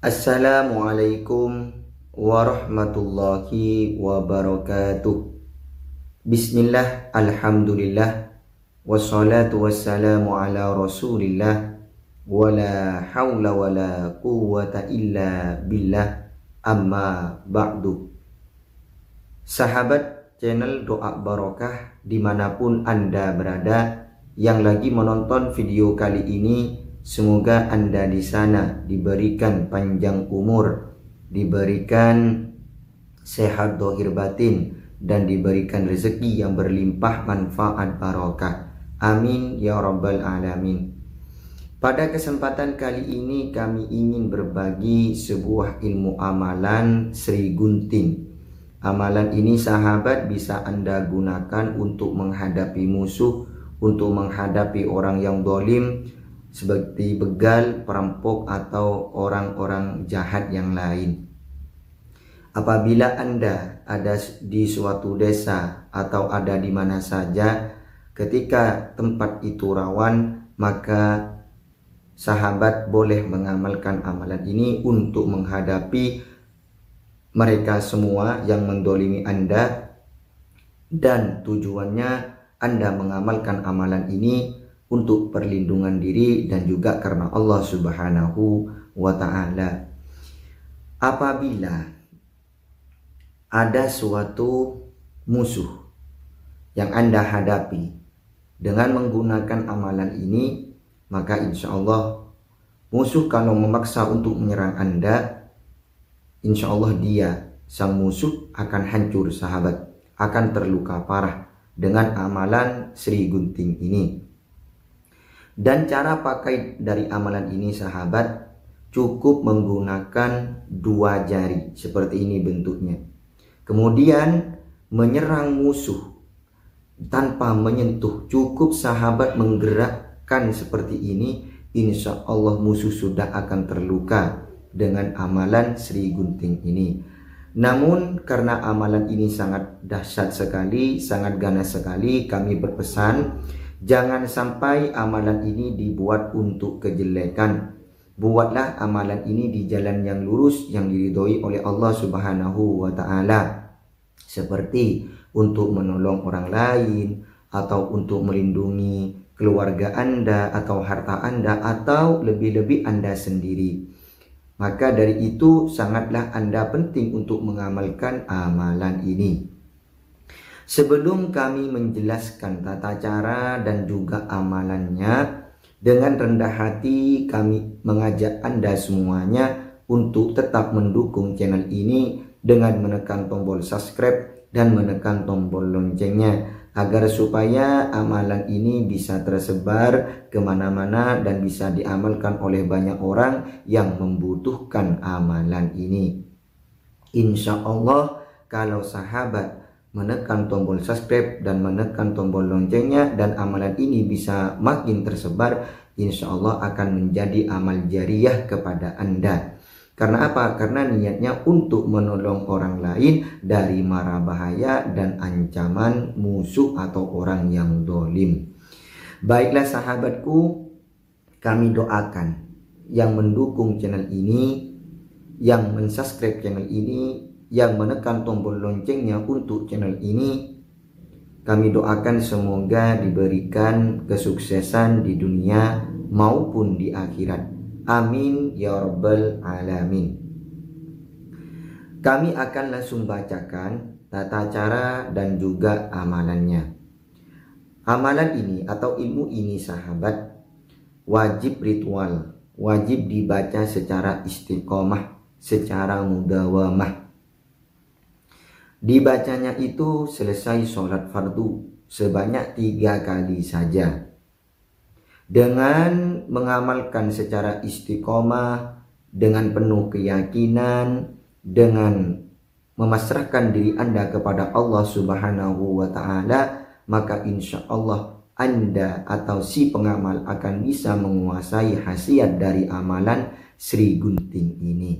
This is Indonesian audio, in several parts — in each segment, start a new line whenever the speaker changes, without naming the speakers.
Assalamualaikum warahmatullahi wabarakatuh. Bismillah, alhamdulillah, wassalatu wassalamu ala rasulillah, wala hawla wala quwwata illa billah, amma ba'du. Sahabat channel Doa Barokah dimanapun Anda berada yang lagi menonton video kali ini, semoga Anda di sana diberikan panjang umur, diberikan sehat dohir batin, dan diberikan rezeki yang berlimpah manfaat barokah. Amin ya rabbal alamin. Pada kesempatan kali ini kami ingin berbagi sebuah ilmu amalan Sri Gunting. Amalan ini sahabat bisa Anda gunakan untuk menghadapi musuh, untuk menghadapi orang yang zalim seperti begal, perampok, atau orang-orang jahat yang lain. Apabila Anda ada di suatu desa atau ada di mana saja, ketika tempat itu rawan, maka sahabat boleh mengamalkan amalan ini untuk menghadapi mereka semua yang mendolimi Anda, dan tujuannya Anda mengamalkan amalan ini untuk perlindungan diri dan juga karena Allah Subhanahu wa ta'ala. Apabila ada suatu musuh yang Anda hadapi dengan menggunakan amalan ini, maka insya Allah musuh kalau memaksa untuk menyerang Anda, insya Allah dia, sang musuh, akan hancur sahabat, akan terluka parah dengan amalan Sri Gunting ini. Dan cara pakai dari amalan ini sahabat, cukup menggunakan 2 jari seperti ini bentuknya. Kemudian menyerang musuh tanpa menyentuh, cukup sahabat menggerakkan seperti ini, insya Allah musuh sudah akan terluka dengan amalan Sri Gunting ini. Namun karena amalan ini sangat dahsyat sekali, sangat ganas sekali, kami berpesan jangan sampai amalan ini dibuat untuk kejelekan. Buatlah amalan ini di jalan yang lurus, yang diridhoi oleh Allah Subhanahu wa ta'ala, seperti untuk menolong orang lain, atau untuk melindungi keluarga Anda atau harta Anda, atau lebih-lebih Anda sendiri. Maka dari itu sangatlah Anda penting untuk mengamalkan amalan ini. Sebelum kami menjelaskan tata cara dan juga amalannya, dengan rendah hati kami mengajak Anda semuanya untuk tetap mendukung channel ini dengan menekan tombol subscribe dan menekan tombol loncengnya, agar supaya amalan ini bisa tersebar kemana-mana dan bisa diamalkan oleh banyak orang yang membutuhkan amalan ini. Insya Allah kalau sahabat menekan tombol subscribe dan menekan tombol loncengnya, dan amalan ini bisa makin tersebar, insya Allah akan menjadi amal jariah kepada Anda. Karena apa? Karena niatnya untuk menolong orang lain dari mara bahaya dan ancaman musuh atau orang yang zalim. Baiklah sahabatku, kami doakan yang mendukung channel ini, yang mensubscribe channel ini, yang menekan tombol loncengnya untuk channel ini, kami doakan semoga diberikan kesuksesan di dunia maupun di akhirat. Amin ya rabbal alamin. Kami akan langsung bacakan tata cara dan juga amalannya. Amalan ini atau ilmu ini sahabat wajib ritual, wajib dibaca secara istiqomah, secara mudawamah. Dibacanya itu selesai sholat fardu sebanyak 3 kali saja. Dengan mengamalkan secara istiqomah, dengan penuh keyakinan, dengan memasrahkan diri Anda kepada Allah Subhanahu wa ta'ala, maka insya Allah Anda atau si pengamal akan bisa menguasai khasiat dari amalan Sri Gunting ini.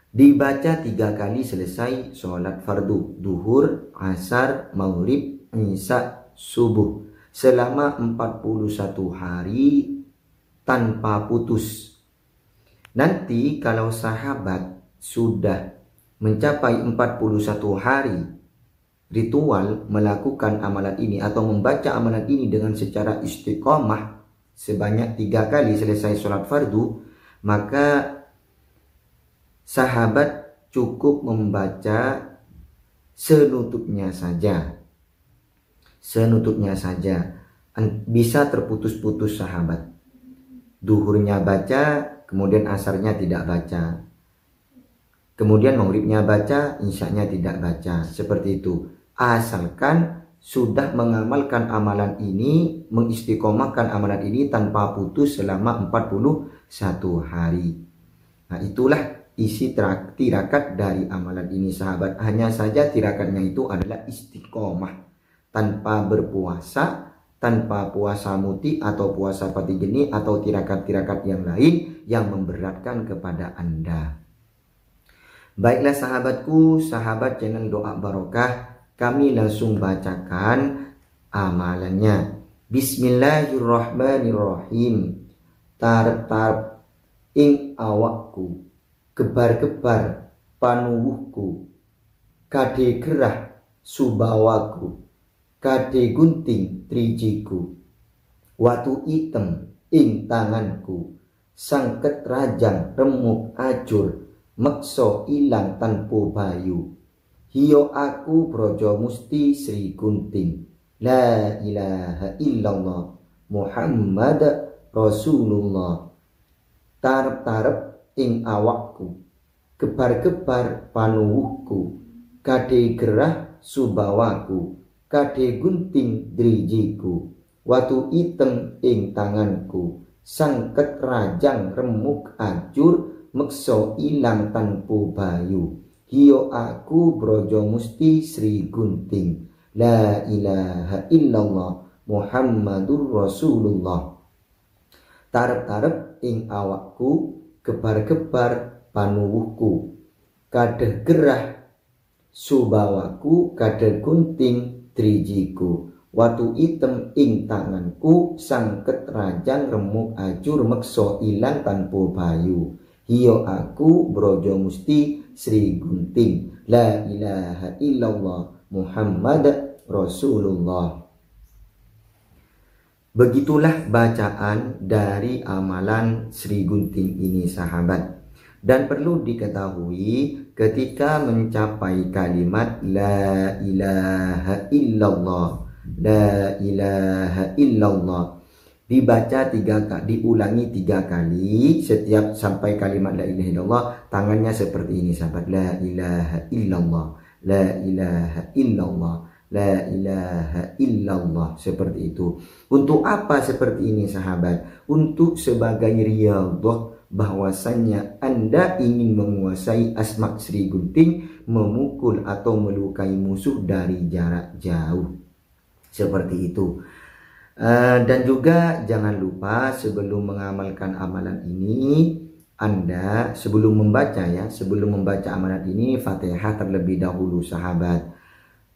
Dibaca 3 kali selesai sholat fardu, duhur, asar, maghrib, isya, subuh, selama 41 hari tanpa putus. Nanti kalau sahabat sudah mencapai 41 hari ritual melakukan amalan ini atau membaca amalan ini dengan secara istiqomah sebanyak 3 kali selesai sholat fardu, maka sahabat cukup membaca senutupnya saja. Senutupnya saja. Bisa terputus-putus sahabat. Duhurnya baca, kemudian asarnya tidak baca. Kemudian maghribnya baca, isyanya tidak baca. Seperti itu. Asalkan sudah mengamalkan amalan ini, mengistiqomahkan amalan ini tanpa putus selama 41 hari. Nah, itulah isi tirakat dari amalan ini sahabat. Hanya saja tirakatnya itu adalah istiqomah. Tanpa berpuasa, tanpa puasa muti atau puasa pati geni atau tirakat-tirakat yang lain yang memberatkan kepada Anda. Baiklah sahabatku, sahabat channel Doa Barokah, kami langsung bacakan amalannya. Bismillahirrahmanirrahim. Tarep-tarep ing awakku, gebar-gebar panuwuhku, kade gerah subawaku, kade gunting trijiku, watu item ing tanganku, sangket rajang remuk ajur, mekso ilang tanpo bayu, hiyo aku brojo musti Sri Gunting, la ilaha illallah Muhammad Rasulullah. Tarep-tarep ing awakku, gebar-gebar panuwuhku, kade gerah subawaku, kade gunting drijiku, watu item ing tanganku, sangket rajang remuk ajur, mekso ilang tanpo bayu, hiyo aku brojo musti Sri Gunting, la ilaha illallah Muhammadur Rasulullah. Tarep-tarep ing awakku, gebar-gebar panuwuhku, kadeh gerah subawaku, kadeh gunting drijiku, watu item ing tanganku, sangket rajang remuk ajur, mekso ilang tanpo bayu, hiyo aku brojo musti Sri Gunting, la ilaha illallah Muhammad Rasulullah. Begitulah bacaan dari amalan Sri Gunting ini sahabat. Dan perlu diketahui ketika mencapai kalimat la ilaha illallah, la ilaha illallah, dibaca 3 kali, diulangi 3 kali. Setiap sampai kalimat la ilaha illallah, tangannya seperti ini sahabat, la ilaha illallah, la ilaha illallah, la ilaha illallah, seperti itu. Untuk apa seperti ini sahabat? Untuk sebagai riyadhah bahwasannya Anda ingin menguasai asma Sri Gunting, memukul atau melukai musuh dari jarak jauh, seperti itu. Dan juga jangan lupa sebelum mengamalkan amalan ini, Anda sebelum membaca amalan ini, Fatihah terlebih dahulu sahabat.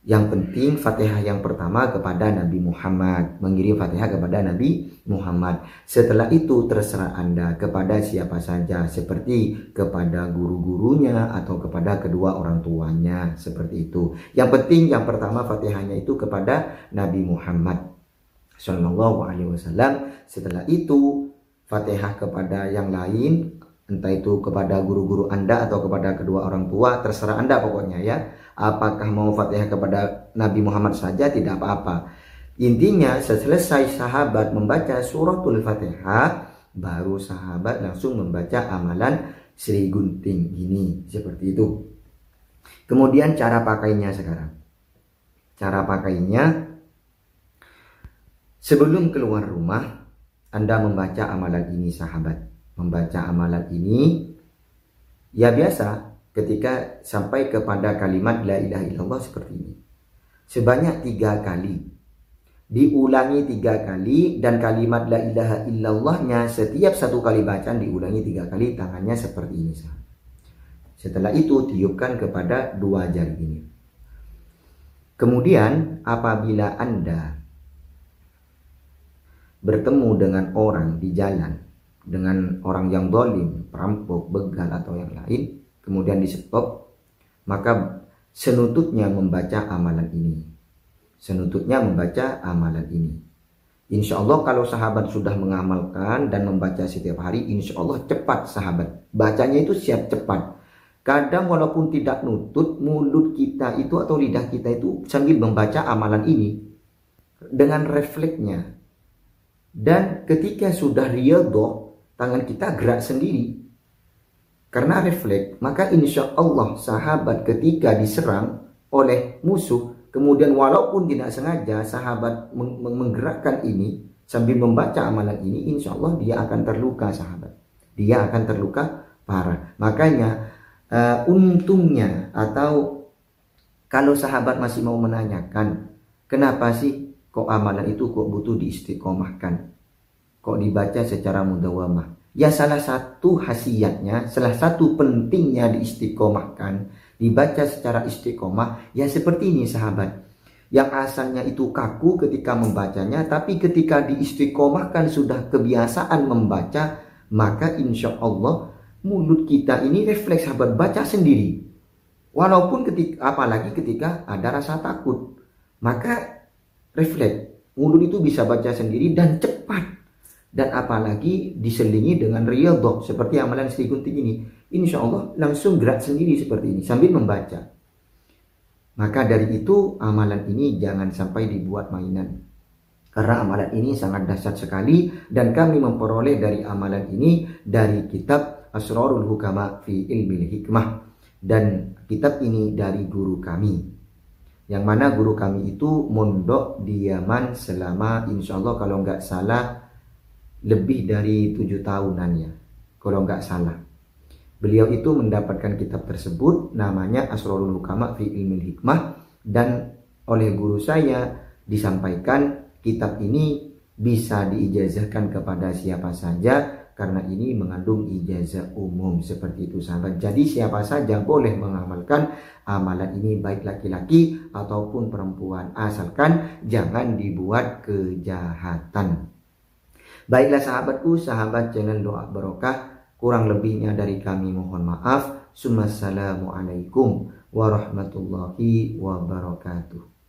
Yang penting Fatihah yang pertama kepada Nabi Muhammad, mengirim Fatihah kepada Nabi Muhammad. Setelah itu terserah Anda kepada siapa saja, seperti kepada guru-gurunya atau kepada kedua orang tuanya, seperti itu. Yang penting yang pertama Fatihahnya itu kepada Nabi Muhammad Sallallahu Alaihi Wasallam. Setelah itu Fatihah kepada yang lain, entah itu kepada guru-guru Anda atau kepada kedua orang tua, terserah Anda pokoknya ya. Apakah mau Fatihah kepada Nabi Muhammad saja tidak apa-apa. Intinya selesai sahabat membaca suratul Fatihah, baru sahabat langsung membaca amalan Sri Gunting ini, seperti itu. Kemudian cara pakainya sekarang. Cara pakainya, sebelum keluar rumah Anda membaca amalan ini sahabat. Membaca amalan ini ya biasa, ketika sampai kepada kalimat la ilaha illallah seperti ini, sebanyak 3 kali, diulangi 3 kali, dan kalimat la ilaha illallahnya setiap 1 kali bacaan diulangi 3 kali, tangannya seperti ini. Setelah itu tiupkan kepada 2 jari ini. Kemudian apabila Anda bertemu dengan orang di jalan, dengan orang yang zalim, perampok, begal atau yang lain, kemudian di stop, maka senututnya membaca amalan ini. Senututnya membaca amalan ini. Insya Allah kalau sahabat sudah mengamalkan dan membaca setiap hari, insya Allah cepat sahabat. Bacanya itu siap cepat. Kadang walaupun tidak nutut, mulut kita itu atau lidah kita itu sambil membaca amalan ini dengan refleksnya. Dan ketika sudah riyadhah, tangan kita gerak sendiri. Karena refleks, maka insya Allah sahabat ketika diserang oleh musuh, kemudian walaupun tidak sengaja sahabat menggerakkan ini sambil membaca amalan ini, insya Allah dia akan terluka sahabat. Dia akan terluka parah. Makanya untungnya, atau kalau sahabat masih mau menanyakan kenapa sih kok amalan itu kok butuh diistiqomahkan, kok dibaca secara mudawamah, ya salah satu khasiatnya, salah satu pentingnya diistiqomahkan, dibaca secara istiqomah, ya seperti ini sahabat, yang asalnya itu kaku ketika membacanya, tapi ketika diistiqomahkan sudah kebiasaan membaca, maka insya Allah mulut kita ini refleks sahabat baca sendiri. Walaupun apalagi ketika ada rasa takut, maka refleks mulut itu bisa baca sendiri dan cepat. Dan apalagi diselingi dengan riyadhah seperti amalan Sri Gunting ini, insya Allah langsung gerak sendiri seperti ini sambil membaca. Maka dari itu amalan ini jangan sampai dibuat mainan, karena amalan ini sangat dahsyat sekali. Dan kami memperoleh dari amalan ini dari kitab Asrarul Hukama fi Ilmil Hikmah, dan kitab ini dari guru kami, yang mana guru kami itu mondok di Yaman selama insya Allah kalau nggak salah lebih dari 7 tahunan ya, kalau nggak salah. Beliau itu mendapatkan kitab tersebut, namanya Asrarul Hukama fi Ilmil Hikmah, dan oleh guru saya disampaikan kitab ini bisa diijazahkan kepada siapa saja, karena ini mengandung ijazah umum seperti itu sahabat. Jadi siapa saja boleh mengamalkan amalan ini, baik laki-laki ataupun perempuan, asalkan jangan dibuat kejahatan. Baiklah sahabatku, sahabat channel Doa Barokah, kurang lebihnya dari kami mohon maaf. Assalamualaikum warahmatullahi wabarakatuh.